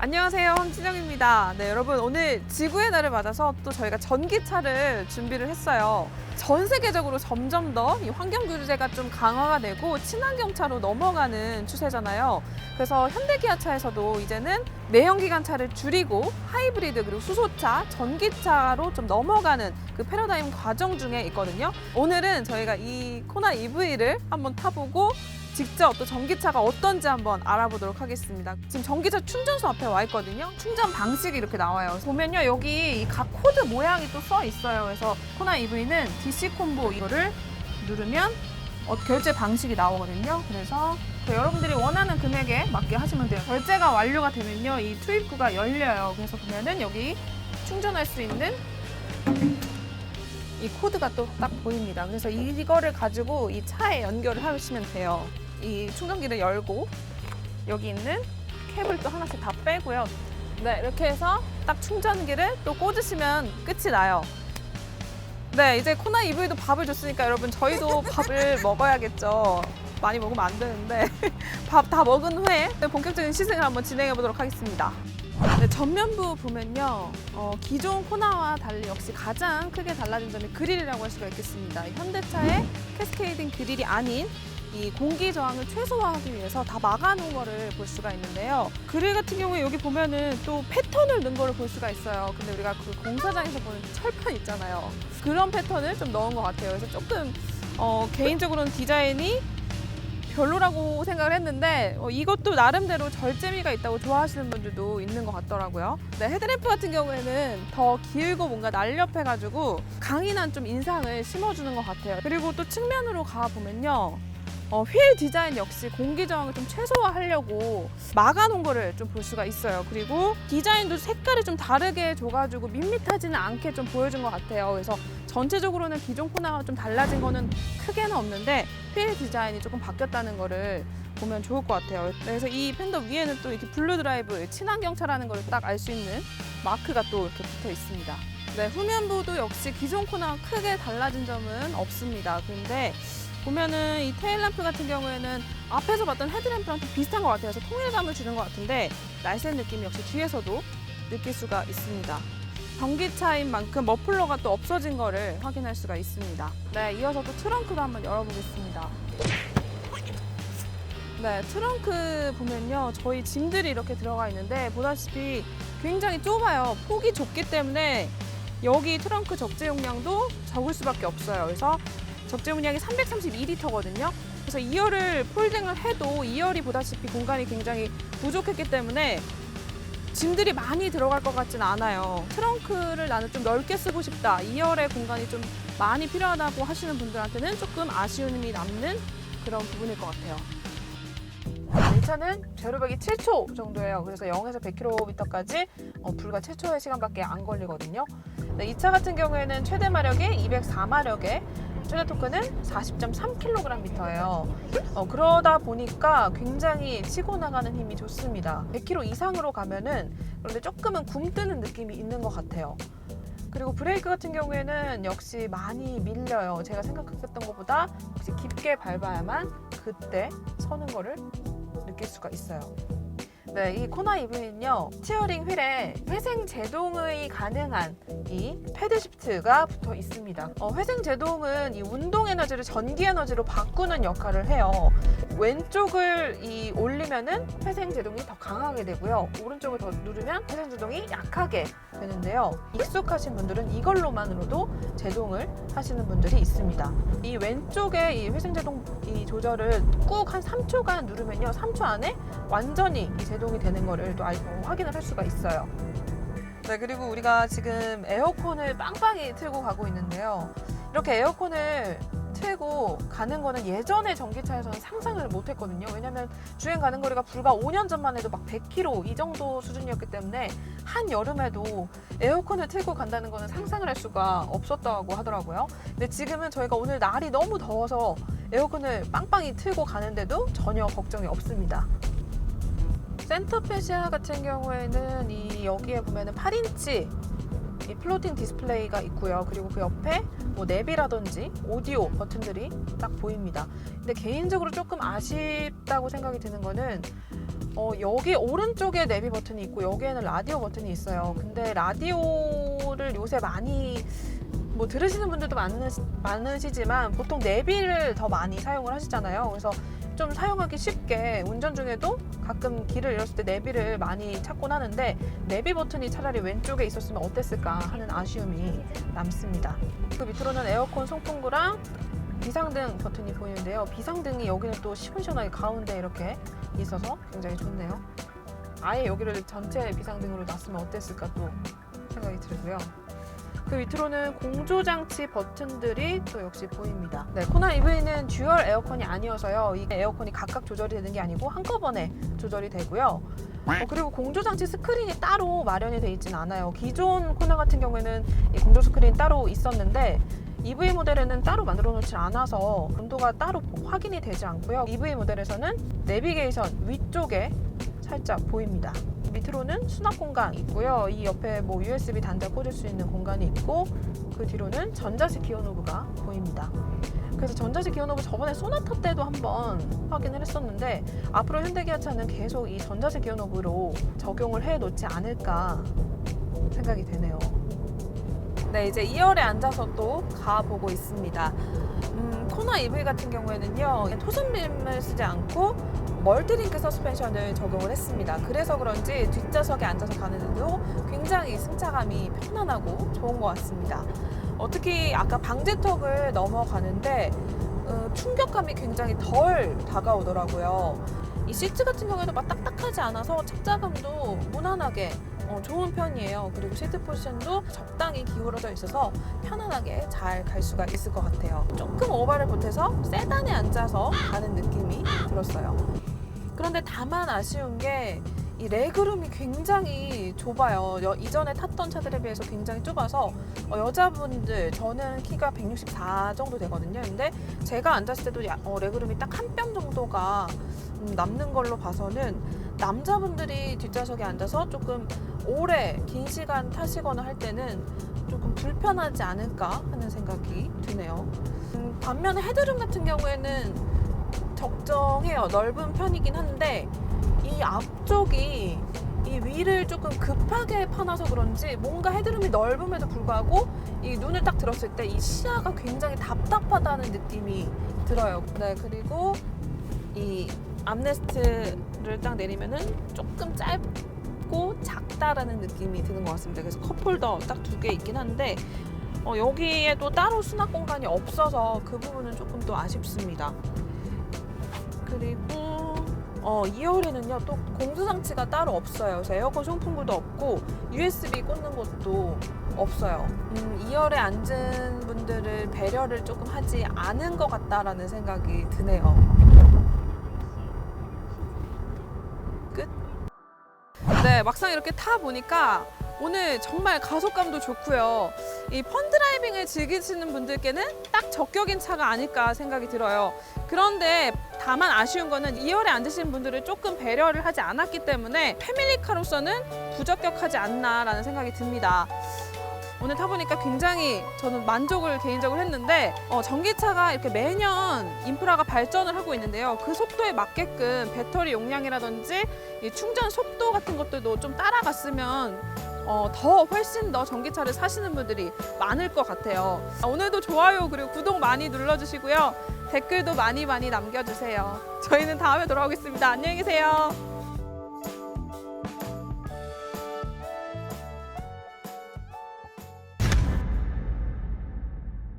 안녕하세요, 황진영입니다. 네, 여러분 오늘 지구의 날을 맞아서 또 저희가 전기차를 준비를 했어요. 전 세계적으로 점점 더 이 환경 규제가 좀 강화가 되고 친환경차로 넘어가는 추세잖아요. 그래서 현대기아차에서도 이제는 내연기관차를 줄이고 하이브리드 그리고 수소차, 전기차로 좀 넘어가는 그 패러다임 과정 중에 있거든요. 오늘은 저희가 이 코나 EV를 한번 타보고 직접 또 전기차가 어떤지 한번 알아보도록 하겠습니다. 지금 전기차 충전소 앞에 와 있거든요. 충전 방식이 이렇게 나와요. 보면요, 여기 이 각 코드 모양이 또 써 있어요. 그래서 코나 EV는 DC 콤보 이거를 누르면 결제 방식이 나오거든요. 그래서 여러분들이 원하는 금액에 맞게 하시면 돼요. 결제가 완료가 되면요, 이 투입구가 열려요. 그래서 보면은 여기 충전할 수 있는 이 코드가 또 딱 보입니다. 그래서 이거를 가지고 이 차에 연결을 하시면 돼요. 이 충전기를 열고 여기 있는 캡을 또 하나씩 다 빼고요. 네, 이렇게 해서 딱 충전기를 또 꽂으시면 끝이 나요. 네, 이제 코나 EV도 밥을 줬으니까 여러분 저희도 밥을 먹어야겠죠. 많이 먹으면 안 되는데 밥 다 먹은 후에 본격적인 시승을 한번 진행해 보도록 하겠습니다. 네, 전면부 보면요, 기존 코나와 달리 역시 가장 크게 달라진 점이 그릴이라고 할 수가 있겠습니다. 현대차의 캐스케이딩 그릴이 아닌 이 공기 저항을 최소화하기 위해서 다 막아놓은 거를 볼 수가 있는데요. 그릴 같은 경우에 여기 보면은 또 패턴을 넣은 거를 볼 수가 있어요. 근데 우리가 그 공사장에서 보는 철판 있잖아요. 그런 패턴을 좀 넣은 것 같아요. 그래서 조금 개인적으로는 디자인이 별로라고 생각을 했는데 이것도 나름대로 절제미가 있다고 좋아하시는 분들도 있는 것 같더라고요. 네, 헤드램프 같은 경우에는 더 길고 뭔가 날렵해가지고 강인한 좀 인상을 심어주는 것 같아요. 그리고 또 측면으로 가보면요, 휠 디자인 역시 공기 저항을 좀 최소화하려고 막아놓은 거를 좀 볼 수가 있어요. 그리고 디자인도 색깔을 좀 다르게 줘가지고 밋밋하지는 않게 좀 보여준 것 같아요. 그래서 전체적으로는 기존 코나와 좀 달라진 거는 크게는 없는데 휠 디자인이 조금 바뀌었다는 거를 보면 좋을 것 같아요. 그래서 이 팬더 위에는 또 이렇게 블루 드라이브, 친환경차라는 걸 딱 알 수 있는 마크가 또 이렇게 붙어 있습니다. 네, 후면부도 역시 기존 코나와 크게 달라진 점은 없습니다. 그런데 보면은 이 테일램프 같은 경우에는 앞에서 봤던 헤드램프랑 좀 비슷한 것 같아요. 그래서 통일감을 주는 것 같은데 날쌘 느낌이 역시 뒤에서도 느낄 수가 있습니다. 전기차인 만큼 머플러가 또 없어진 거를 확인할 수가 있습니다. 네, 이어서 또 트렁크도 한번 열어보겠습니다. 네, 트렁크 보면요, 저희 짐들이 이렇게 들어가 있는데 보다시피 굉장히 좁아요. 폭이 좁기 때문에 여기 트렁크 적재 용량도 적을 수밖에 없어요. 그래서 적재 용량이 332리터거든요. 그래서 2열을 폴딩을 해도 2열이 보다시피 공간이 굉장히 부족했기 때문에 짐들이 많이 들어갈 것 같진 않아요. 트렁크를 나는 좀 넓게 쓰고 싶다, 2열의 공간이 좀 많이 필요하다고 하시는 분들한테는 조금 아쉬움이 남는 그런 부분일 것 같아요. 이 차는 제로백이 7초 정도예요. 그래서 0에서 100km까지 불과 7초의 시간밖에 안 걸리거든요. 네, 이 차 같은 경우에는 최대 마력이 204마력에 최대 토크는 40.3kgm예요. 그러다 보니까 굉장히 치고 나가는 힘이 좋습니다. 100km 이상으로 가면은 그런데 조금은 굼뜨는 느낌이 있는 것 같아요. 그리고 브레이크 같은 경우에는 역시 많이 밀려요. 제가 생각했던 것보다 역시 깊게 밟아야만 그때 서는 거를 느낄 수가 있어요. 네, 이 코나 EV는요, 스티어링 휠에 회생 제동이 가능한 이 패드 시프트가 붙어 있습니다. 회생 제동은 이 운동 에너지를 전기 에너지로 바꾸는 역할을 해요. 왼쪽을 올리면은 회생 제동이 더 강하게 되고요, 오른쪽을 더 누르면 회생 제동이 약하게 되는데요. 익숙하신 분들은 이걸로만으로도 제동을 하시는 분들이 있습니다. 이 왼쪽에 이 회생 제동 이 조절을 꾹 한 3초간 누르면요, 3초 안에 완전히 이 제동이 되는 거를 또 확인을 할 수가 있어요. 네, 그리고 우리가 지금 에어컨을 빵빵히 틀고 가고 있는데요. 이렇게 에어컨을 틀고 가는 거는 예전에 전기차에서는 상상을 못 했거든요. 왜냐면 주행 가는 거리가 불과 5년 전만 해도 막 100km 이 정도 수준이었기 때문에 한 여름에도 에어컨을 틀고 간다는 거는 상상을 할 수가 없었다고 하더라고요. 근데 지금은 저희가 오늘 날이 너무 더워서 에어컨을 빵빵히 틀고 가는데도 전혀 걱정이 없습니다. 센터페시아 같은 경우에는 여기에 보면은 8인치 이 플로팅 디스플레이가 있고요. 그리고 그 옆에 뭐 내비라든지 오디오 버튼들이 딱 보입니다. 근데 개인적으로 조금 아쉽다고 생각이 드는 거는 여기 오른쪽에 내비 버튼이 있고 여기에는 라디오 버튼이 있어요. 근데 라디오를 요새 많이 뭐 들으시는 분들도 많으시지만 보통 내비를 더 많이 사용을 하시잖아요. 그래서 좀 사용하기 쉽게 운전 중에도 가끔 길을 잃었을 때 내비를 많이 찾곤 하는데 내비 버튼이 차라리 왼쪽에 있었으면 어땠을까 하는 아쉬움이 남습니다. 그 밑으로는 에어컨 송풍구랑 비상등 버튼이 보이는데요. 비상등이 여기는 또 시원시원하게 가운데 이렇게 있어서 굉장히 좋네요. 아예 여기를 전체 비상등으로 놨으면 어땠을까 또 생각이 들고요. 그 밑으로는 공조장치 버튼들이 또 역시 보입니다. 네, 코나 EV는 듀얼 에어컨이 아니어서요. 이 에어컨이 각각 조절이 되는 게 아니고 한꺼번에 조절이 되고요. 그리고 공조장치 스크린이 따로 마련이 되어 있지는 않아요. 기존 코나 같은 경우에는 이 공조 스크린 따로 있었는데 EV 모델에는 따로 만들어 놓지 않아서 온도가 따로 확인이 되지 않고요. EV 모델에서는 내비게이션 위쪽에 살짝 보입니다. 밑으로는 수납 공간 있고요. 이 옆에 뭐 USB 단자 꽂을 수 있는 공간이 있고 그 뒤로는 전자식 기어 노브가 보입니다. 그래서 전자식 기어 노브 저번에 소나타 때도 한번 확인을 했었는데 앞으로 현대기아차는 계속 이 전자식 기어 노브로 적용을 해 놓지 않을까 생각이 되네요. 네, 이제 2열에 앉아서 또 가보고 있습니다. 코나 EV 같은 경우에는요, 토선빔을 쓰지 않고 멀티링크 서스펜션을 적용을 했습니다. 그래서 그런지 뒷좌석에 앉아서 가는데도 굉장히 승차감이 편안하고 좋은 것 같습니다. 특히 아까 방지턱을 넘어가는데 충격감이 굉장히 덜 다가오더라고요. 이 시트 같은 경우에도 막 딱딱하지 않아서 착자감도 무난하게 좋은 편이에요. 그리고 시트 포지션도 적당히 기울어져 있어서 편안하게 잘 갈 수가 있을 것 같아요. 조금 오바를 보태서 세단에 앉아서 가는 느낌이 들었어요. 그런데 다만 아쉬운 게 이 레그룸이 굉장히 좁아요. 이전에 탔던 차들에 비해서 굉장히 좁아서 여자분들, 저는 키가 164 정도 되거든요. 근데 제가 앉았을 때도 레그룸이 딱 한 뼘 정도가 남는 걸로 봐서는 남자분들이 뒷좌석에 앉아서 조금 오래 긴 시간 타시거나 할 때는 조금 불편하지 않을까 하는 생각이 드네요. 반면에 헤드룸 같은 경우에는 적정해요. 넓은 편이긴 한데 이 앞쪽이 이 위를 조금 급하게 파놔서 그런지 뭔가 헤드룸이 넓음에도 불구하고 이 눈을 딱 들었을 때 이 시야가 굉장히 답답하다는 느낌이 들어요. 네, 그리고 이 암레스트를 딱 내리면은 조금 짧고 작다라는 느낌이 드는 것 같습니다. 그래서 컵홀더 딱 2개 있긴 한데 여기에도 따로 수납 공간이 없어서 그 부분은 조금 또 아쉽습니다. 그리고 2열에는요 또 공조장치가 따로 없어요. 그래서 에어컨 송풍구도 없고 USB 꽂는 곳도 없어요. 2열에 앉은 분들을 배려를 조금 하지 않은 것 같다라는 생각이 드네요. 끝. 네, 막상 이렇게 타 보니까 오늘 정말 가속감도 좋고요. 이 펀드라이빙을 즐기시는 분들께는 딱 적격인 차가 아닐까 생각이 들어요. 그런데 다만 아쉬운 거는 2열에 앉으신 분들을 조금 배려를 하지 않았기 때문에 패밀리카로서는 부적격하지 않나라는 생각이 듭니다. 오늘 타보니까 굉장히 저는 만족을 개인적으로 했는데 전기차가 이렇게 매년 인프라가 발전을 하고 있는데요. 그 속도에 맞게끔 배터리 용량이라든지 이 충전 속도 같은 것들도 좀 따라갔으면 더 훨씬 더 전기차를 사시는 분들이 많을 것 같아요. 오늘도 좋아요 그리고 구독 많이 눌러주시고요. 댓글도 많이 남겨주세요. 저희는 다음에 돌아오겠습니다. 안녕히 계세요.